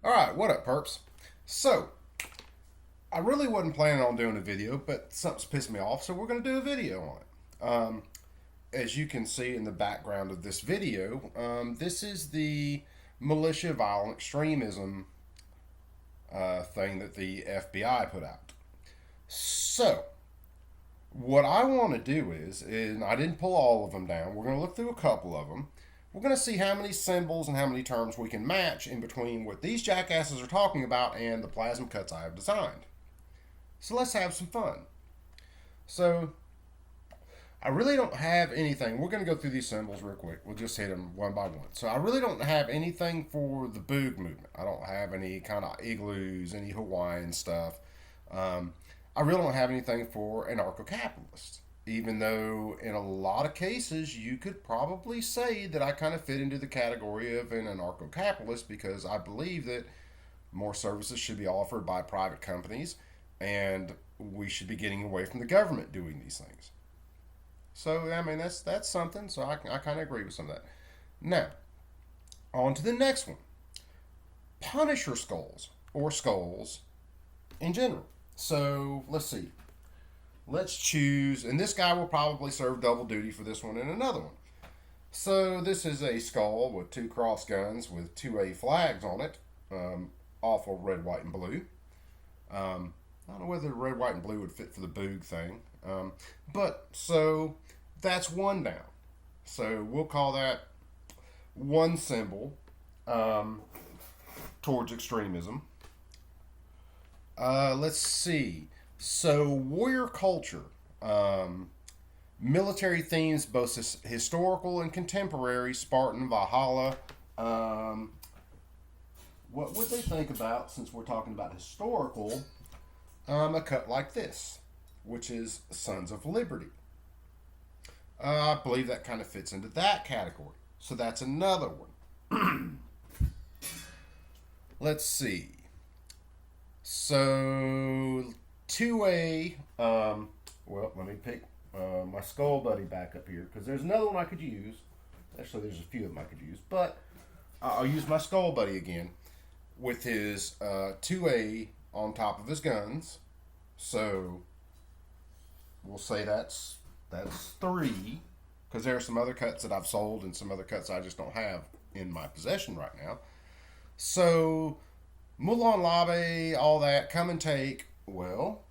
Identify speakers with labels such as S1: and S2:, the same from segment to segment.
S1: Alright, what up, perps? So, I really wasn't planning on doing a video, but something's pissed me off, so we're going to do a video on it. As you can see in the background of this video, this is the militia violent extremism thing that the FBI put out. So, what I want to do is I didn't pull all of them down. We're going to look through a couple of them. We're going to see how many symbols and how many terms we can match in between what these jackasses are talking about and the plasma cuts I have designed. So let's have some fun. So I really don't have anything. We're going to go through these symbols real quick. We'll just hit them one by one. So I really don't have anything for the Boog movement. I don't have any kind of igloos, any Hawaiian stuff. I really don't have anything for anarcho-capitalists. Even though in a lot of cases you could probably say that I kind of fit into the category of an anarcho-capitalist because I believe that more services should be offered by private companies and we should be getting away from the government doing these things. So I mean that's something. So I kind of agree with some of that. Now on to the next one: Punisher skulls or skulls in general. So let's see. Let's choose, and this guy will probably serve double duty for this one and another one. So this is a skull with two cross guns with two A flags on it, awful red, white, and blue. I don't know whether red, white, and blue would fit for the Boog thing. But so that's one down. So we'll call that one symbol towards extremism. Let's see. So warrior culture, military themes, both historical and contemporary, Spartan, Valhalla. What would they think about, since we're talking about historical, a cut like this, which is Sons of Liberty? I believe that kind of fits into that category. So that's another one. Let's see. So 2A, well, let me pick my Skull Buddy back up here because there's another one I could use. Actually, there's a few of them I could use, but I'll use my Skull Buddy again with his 2A on top of his guns. So we'll say that's three, because there are some other cuts that I've sold and some other cuts I just don't have in my possession right now. So Mulan Labe, all that, come and take. Well,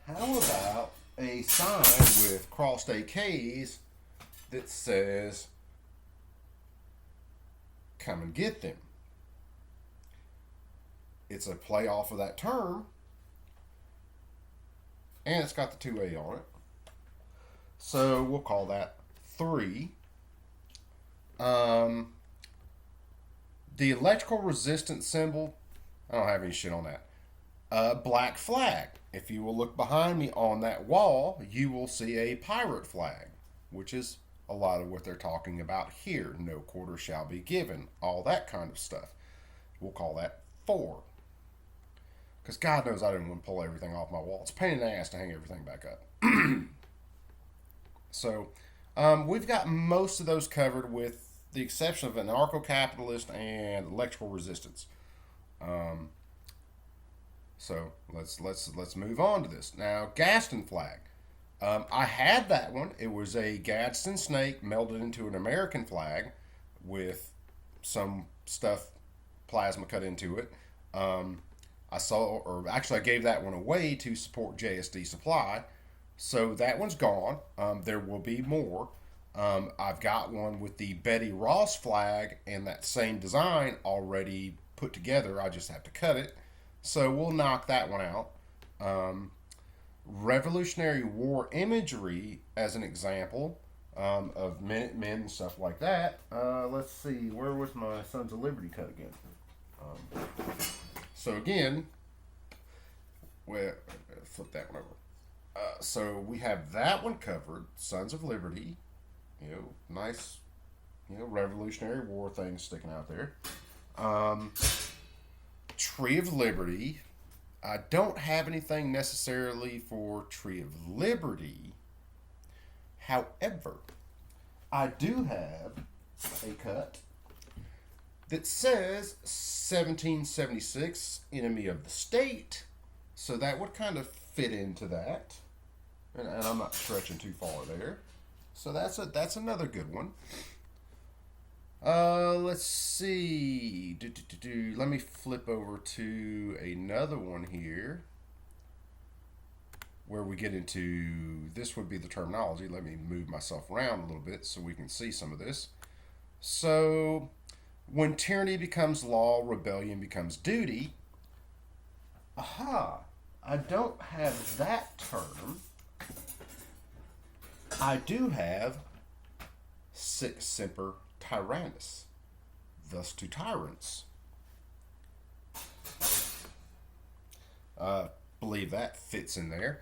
S1: how about a sign with crossed AKs that says come and get them? It's a play off of that term, and it's got the 2A on it. So we'll call that 3. The electrical resistance symbol, I don't have any shit on that. Black flag. If you will look behind me on that wall, you will see a pirate flag, which is a lot of what they're talking about here. No quarter shall be given. All that kind of stuff. We'll call that 4. Because God knows I didn't want to pull everything off my wall. It's a pain in the ass to hang everything back up. So we've got most of those covered with the exception of anarcho-capitalist and electrical resistance. So let's move on to this. Now, Gaston flag. I had that one. It was a Gadsden snake melded into an American flag with some stuff plasma cut into it. I saw, or actually, I gave that one away to support JSD Supply. So that one's gone. There will be more. I've got one with the Betty Ross flag and that same design already put together. I just have to cut it. So we'll knock that one out. Revolutionary War imagery, as an example, of Minutemen and stuff like that. Let's see, where was my Sons of Liberty cut again? So again, well, flip that one over. So we have that one covered, Sons of Liberty, nice, Revolutionary War things sticking out there. Tree of Liberty. I don't have anything necessarily for Tree of Liberty. However, I do have a cut that says 1776, enemy of the state. So that would kind of fit into that. And I'm not stretching too far there. So that's another good one. Let's see. Let me flip over to another one here where we get into, this would be the terminology. Let me move myself around a little bit so we can see some of this. So, when tyranny becomes law, rebellion becomes duty. Aha, I don't have that term. I do have sic semper tyrannus, thus to tyrants. Believe that fits in there.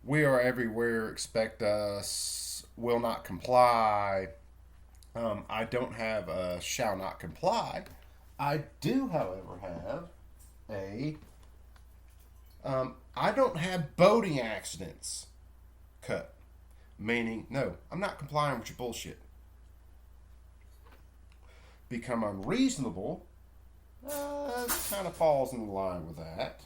S1: We are everywhere, expect us, will not comply. I don't have a shall not comply. I do, however, have a I don't have boating accidents cut. Meaning, no, I'm not complying with your bullshit. Become unreasonable. Kind of falls in line with that.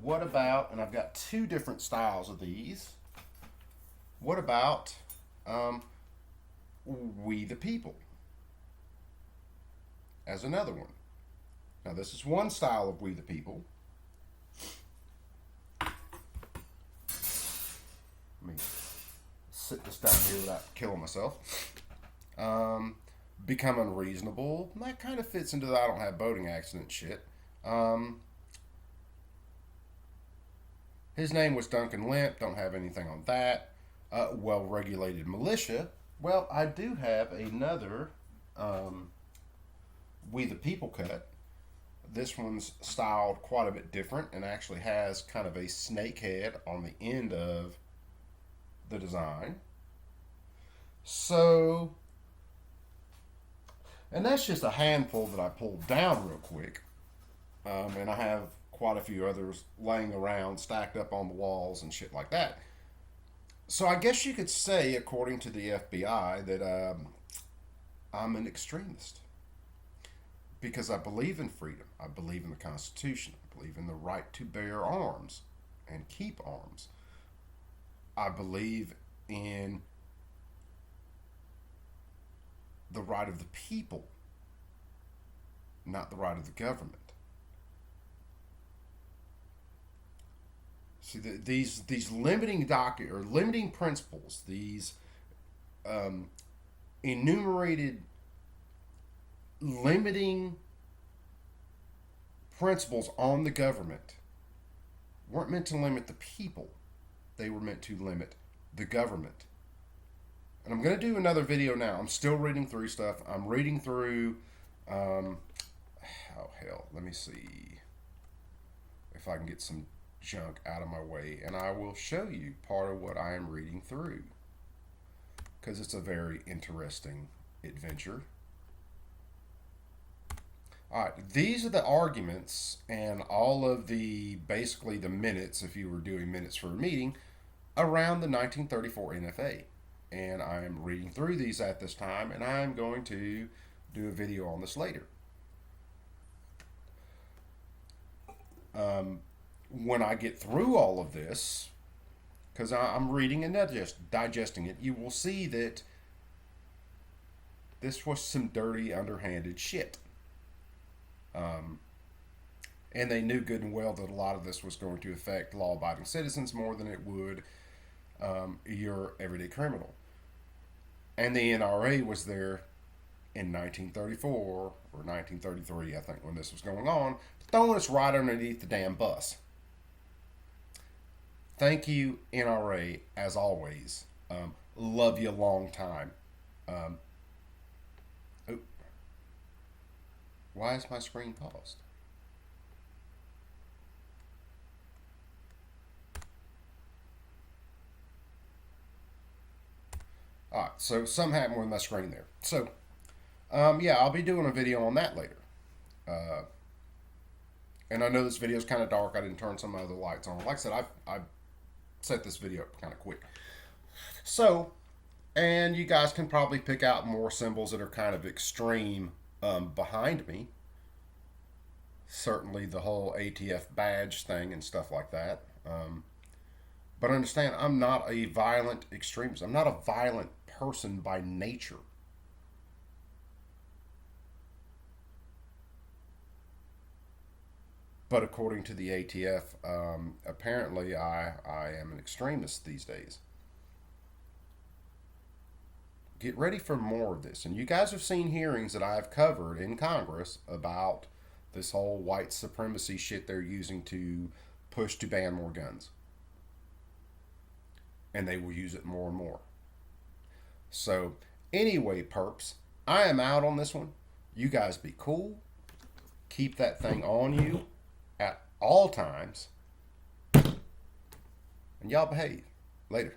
S1: What about, and I've got two different styles of these. What about we the people as another one? Now, this is one style of we the people. Let me sit this down here without killing myself. Become unreasonable. That kind of fits into the I don't have boating accident shit. His name was Duncan Lemp. Don't have anything on that. Well-regulated militia. Well, I do have another We the People cut. This one's styled quite a bit different and actually has kind of a snake head on the end of the design. So, and that's just a handful that I pulled down real quick. And I have quite a few others laying around, stacked up on the walls and shit like that. So I guess you could say, according to the FBI, that I'm an extremist. Because I believe in freedom. I believe in the Constitution. I believe in the right to bear arms and keep arms. I believe in the right of the people, not the right of the government. See, these limiting or limiting principles, these enumerated limiting principles on the government weren't meant to limit the people. They were meant to limit the government. And I'm going to do another video now. I'm still reading through stuff. I'm reading through, oh hell, let me see if I can get some junk out of my way. And I will show you part of what I am reading through. Because it's a very interesting adventure. Alright, these are the arguments and all of the, basically the minutes, if you were doing minutes for a meeting, around the 1934 NFA. And I'm reading through these at this time, and I'm going to do a video on this later. When I get through all of this, because I'm reading and digesting it, you will see that this was some dirty, underhanded shit. And they knew good and well that a lot of this was going to affect law-abiding citizens more than it would your everyday criminal. And the NRA was there in 1934 or 1933, I think, when this was going on, throwing us right underneath the damn bus. Thank you, NRA, as always. Love you a long time. Why is my screen paused? Alright, so something happened with my screen there. So, yeah, I'll be doing a video on that later. And I know this video is kind of dark. I didn't turn some of the other lights on. Like I said, I set this video up kind of quick. So, And you guys can probably pick out more symbols that are kind of extreme behind me. Certainly the whole ATF badge thing and stuff like that. But understand, I'm not a violent extremist. I'm not a violent person by nature. But according to the ATF, apparently I am an extremist these days. Get ready for more of this. And you guys have seen hearings that I've covered in Congress about this whole white supremacy shit they're using to push to ban more guns. And they will use it more and more. So, anyway, perps, I am out on this one. You guys be cool. Keep that thing on you at all times. And y'all behave. Later.